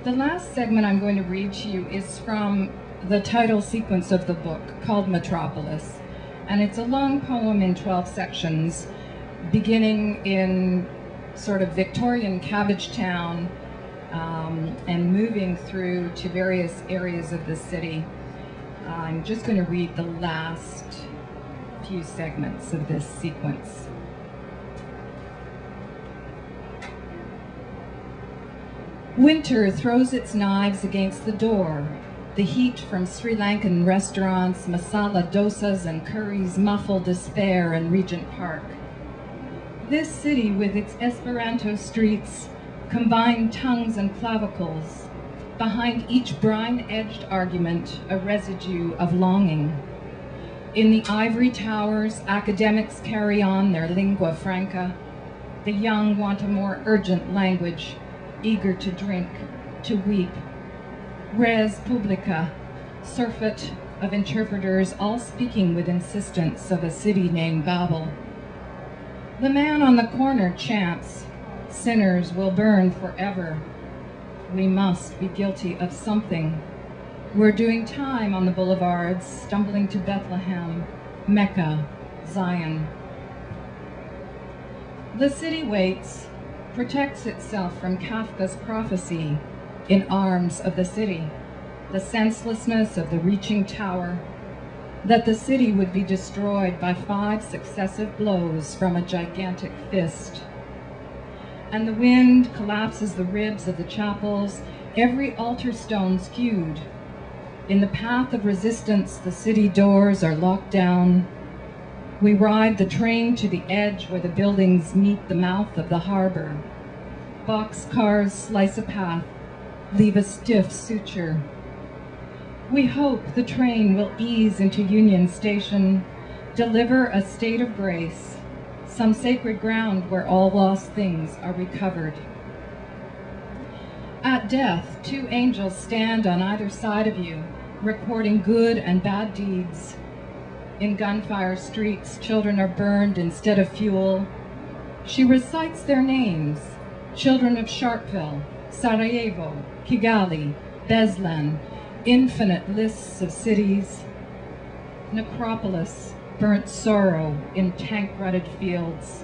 The last segment I'm going to read to you is from the title sequence of the book called Metropolis. And it's a long poem in 12 sections, beginning in sort of Victorian Cabbagetown and moving through to various areas of the city. I'm just going to read the last few segments of this sequence. Winter throws its knives against the door. The heat from Sri Lankan restaurants, masala dosas and curries muffle despair in Regent Park. This city with its Esperanto streets, combined tongues and clavicles, behind each brine-edged argument, a residue of longing. In the ivory towers, academics carry on their lingua franca. The young want a more urgent language, eager to drink, to weep. Res publica, surfeit of interpreters, all speaking with insistence of a city named Babel. The man on the corner chants, sinners will burn forever. We must be guilty of something. We're doing time on the boulevards, stumbling to Bethlehem, Mecca, Zion. The city waits, protects itself from Kafka's prophecy in arms of the city, the senselessness of the reaching tower, that the city would be destroyed by 5 successive blows from a gigantic fist. And the wind collapses the ribs of the chapels, every altar stone skewed. In the path of resistance, the city doors are locked down. We ride the train to the edge where the buildings meet the mouth of the harbor. Boxcars slice a path, leave a stiff suture. We hope the train will ease into Union Station, deliver a state of grace, some sacred ground where all lost things are recovered. At death, 2 angels stand on either side of you, recording good and bad deeds. In gunfire streets, children are burned instead of fuel. She recites their names, children of Sharpeville, Sarajevo, Kigali, Beslan, infinite lists of cities. Necropolis, burnt sorrow in tank-rutted fields.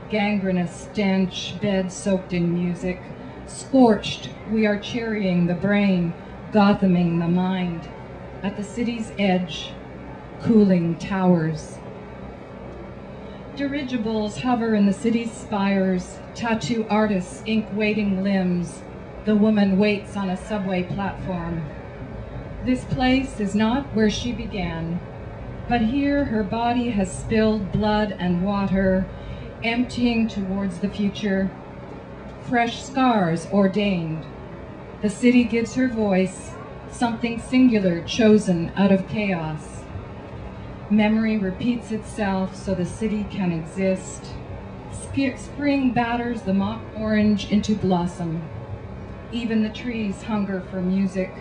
Gangrenous stench, beds soaked in music. Scorched, we are cherrying the brain, Gothaming the mind. At the city's edge, cooling towers. Dirigibles hover in the city's spires. Tattoo artists ink waiting limbs. The woman waits on a subway platform. This place is not where she began, but here her body has spilled blood and water, emptying towards the future. Fresh scars ordained. The city gives her voice, something singular chosen out of chaos. Memory repeats itself so the city can exist. Spring batters the mock orange into blossom. Even the trees hunger for music.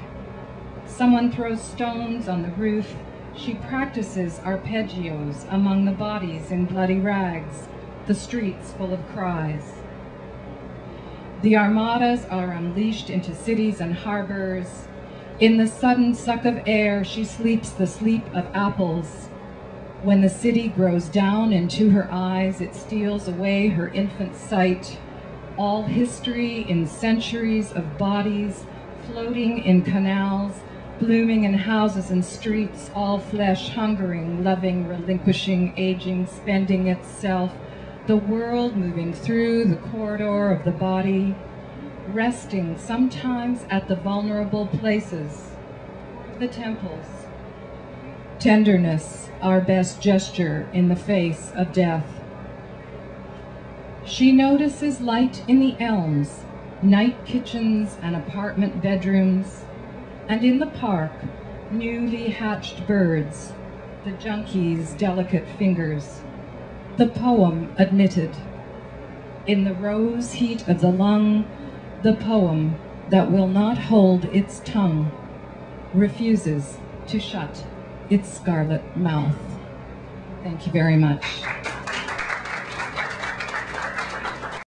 Someone throws stones on the roof. She practices arpeggios among the bodies in bloody rags, the streets full of cries. The armadas are unleashed into cities and harbors. In the sudden suck of air, she sleeps the sleep of apples. When the city grows down into her eyes, it steals away her infant sight. All history in centuries of bodies, floating in canals, blooming in houses and streets, all flesh hungering, loving, relinquishing, aging, spending itself, the world moving through the corridor of the body, resting sometimes at the vulnerable places, the temples. Tenderness, our best gesture in the face of death. She notices light in the elms, night kitchens and apartment bedrooms, and in the park, newly hatched birds, the junkie's delicate fingers. The poem admitted. In the rose heat of the lung, the poem that will not hold its tongue refuses to shut its scarlet mouth. Thank you very much.